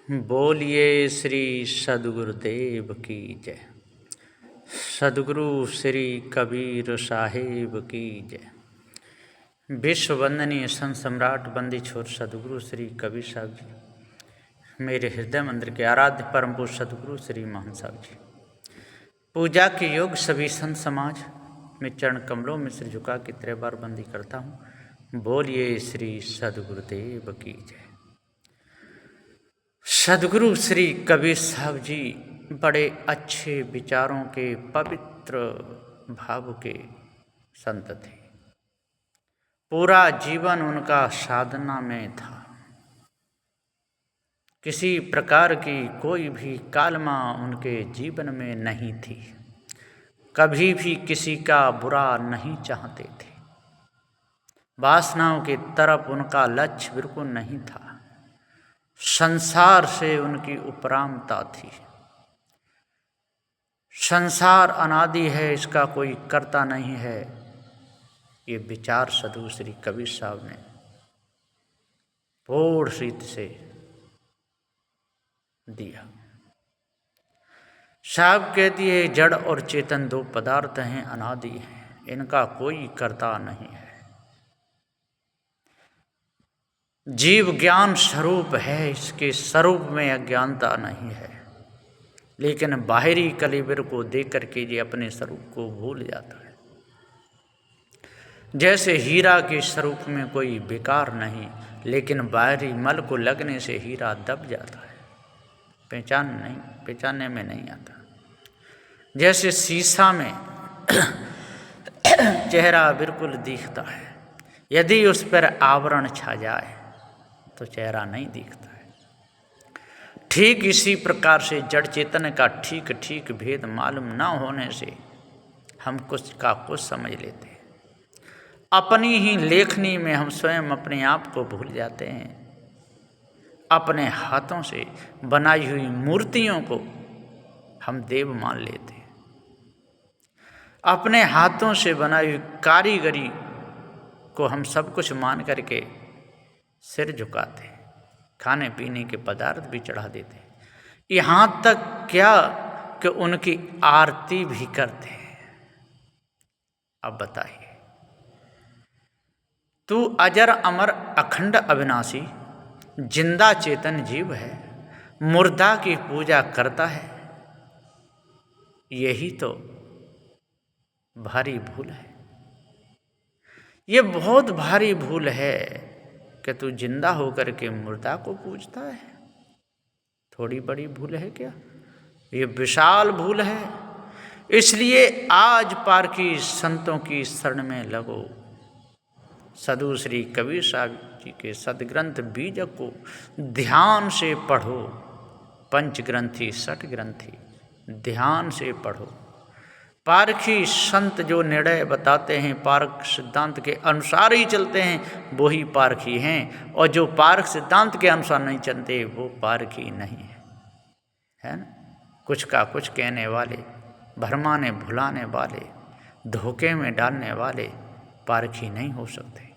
बोलिए श्री सद्गुरुदेव की जय। सद्गुरु श्री कबीर साहेब की जय। विश्व वंदनीय संत सम्राट बंदी छोर सद्गुरु श्री कबीर साहब जी, मेरे हृदय मंदिर के आराध्य परम पूज्य सद्गुरु श्री महान साहब जी, पूजा के योग सभी संत समाज में चरण कमलों में सिर झुका के 3 बार बंदी करता हूँ। बोलिए श्री सद्गुरुदेव की जय। सद्गुरु श्री कबीर साहब जी बड़े अच्छे विचारों के पवित्र भाव के संत थे। पूरा जीवन उनका साधना में था। किसी प्रकार की कोई भी कालमा उनके जीवन में नहीं थी। कभी भी किसी का बुरा नहीं चाहते थे। वासनाओं की तरफ उनका लक्ष्य बिल्कुल नहीं था। संसार से उनकी उपरामता थी। संसार अनादि है, इसका कोई कर्ता नहीं है, ये विचार सद्गुरु श्री कबीर साहब ने पूर्ण रीत से दिया। साहब कहती है, जड़ और चेतन 2 पदार्थ हैं, अनादि हैं, इनका कोई कर्ता नहीं है। जीव ज्ञान स्वरूप है, इसके स्वरूप में अज्ञानता नहीं है, लेकिन बाहरी कलेवर को देख करके ये अपने स्वरूप को भूल जाता है। जैसे हीरा के स्वरूप में कोई विकार नहीं, लेकिन बाहरी मल को लगने से हीरा दब जाता है, पहचानने में नहीं आता। जैसे शीशा में चेहरा बिल्कुल दिखता है, यदि उस पर आवरण छा जाए तो चेहरा नहीं दिखता है। ठीक इसी प्रकार से जड़ चेतन का ठीक ठीक भेद मालूम न होने से हम कुछ का कुछ समझ लेते हैं। अपनी ही लेखनी में हम स्वयं अपने आप को भूल जाते हैं। अपने हाथों से बनाई हुई मूर्तियों को हम देव मान लेते हैं। अपने हाथों से बनाई हुई कारीगरी को हम सब कुछ मान करके सिर झुकाते हैं। खाने पीने के पदार्थ भी चढ़ा देते हैं, यहाँ तक क्या कि उनकी आरती भी करते हैं। अब बताइए, तू अजर अमर अखंड अविनाशी जिंदा चेतन जीव है, मुर्दा की पूजा करता है, यही तो भारी भूल है। ये बहुत भारी भूल है कि तू जिंदा होकर के मुर्दा को पूजता है। थोड़ी बड़ी भूल है क्या? ये विशाल भूल है। इसलिए आज पारखी संतों की शरण में लगो। सद्गुरु श्री कबीर साहब जी के सदग्रंथ बीजक को ध्यान से पढ़ो। पंचग्रंथी 60 ग्रंथी ध्यान से पढ़ो। पारखी संत जो निर्णय बताते हैं, पारख सिद्धांत के अनुसार ही चलते हैं, वो ही पारखी हैं। और जो पारख सिद्धांत के अनुसार नहीं चलते, वो पारखी नहीं है ना? कुछ का कुछ कहने वाले, भरमाने भुलाने वाले, धोखे में डालने वाले पारखी नहीं हो सकते।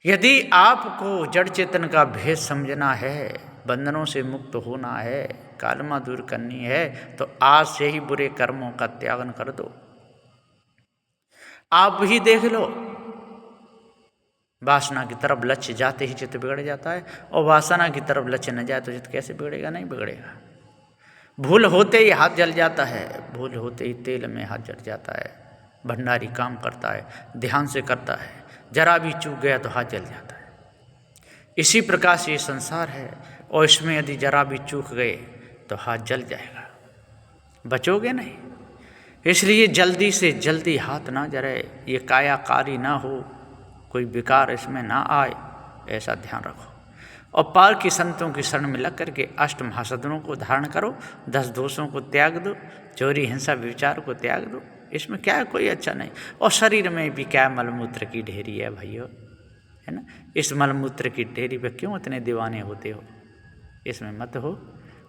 यदि आपको जड़ चेतन का भेद समझना है, बंधनों से मुक्त होना है, कालमा दूर करनी है, तो आज से ही बुरे कर्मों का त्यागन कर दो। आप ही देख लो, वासना की तरफ लक्ष्य जाते ही चित्त बिगड़ जाता है, और वासना की तरफ लक्ष्य न जाए तो चित्त कैसे बिगड़ेगा? नहीं बिगड़ेगा। भूल होते ही हाथ जल जाता है, भूल होते ही तेल में हाथ जल जाता है। भंडारी काम करता है, ध्यान से करता है, जरा भी चूक गया तो हाथ जल जाता है। इसी प्रकार से ये संसार है, और इसमें यदि जरा भी चूक गए तो हाथ जल जाएगा, बचोगे नहीं। इसलिए जल्दी से जल्दी हाथ ना जले, ये कायाकारी ना हो, कोई विकार इसमें ना आए, ऐसा ध्यान रखो। और पार की संतों की शरण में लग करके 8 महासाधनों को धारण करो। 10 दोषों को त्याग दो, चोरी हिंसा विचार को त्याग दो। इसमें क्या है? कोई अच्छा नहीं। और शरीर में भी क्या मलमूत्र की ढेरी है भाइयों, है ना? इस मलमूत्र की ढेरी पे क्यों इतने दीवाने होते हो? इसमें मत हो।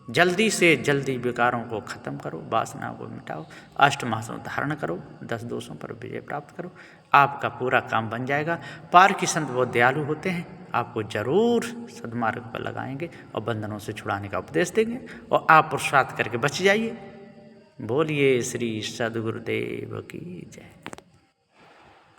जल्दी से जल्दी विकारों को खत्म करो, वासना को मिटाओ, 8 महासाधन धारण करो, 10 दोषों पर विजय प्राप्त करो, आपका पूरा काम बन जाएगा। पार की संत बहुत दयालु होते हैं, आपको जरूर सद्मार्ग पर लगाएंगे और बंधनों से छुड़ाने का उपदेश देंगे और आप पुरुषार्थ करके बच जाइए। बोलिए श्री सद्गुरुदेव की जय।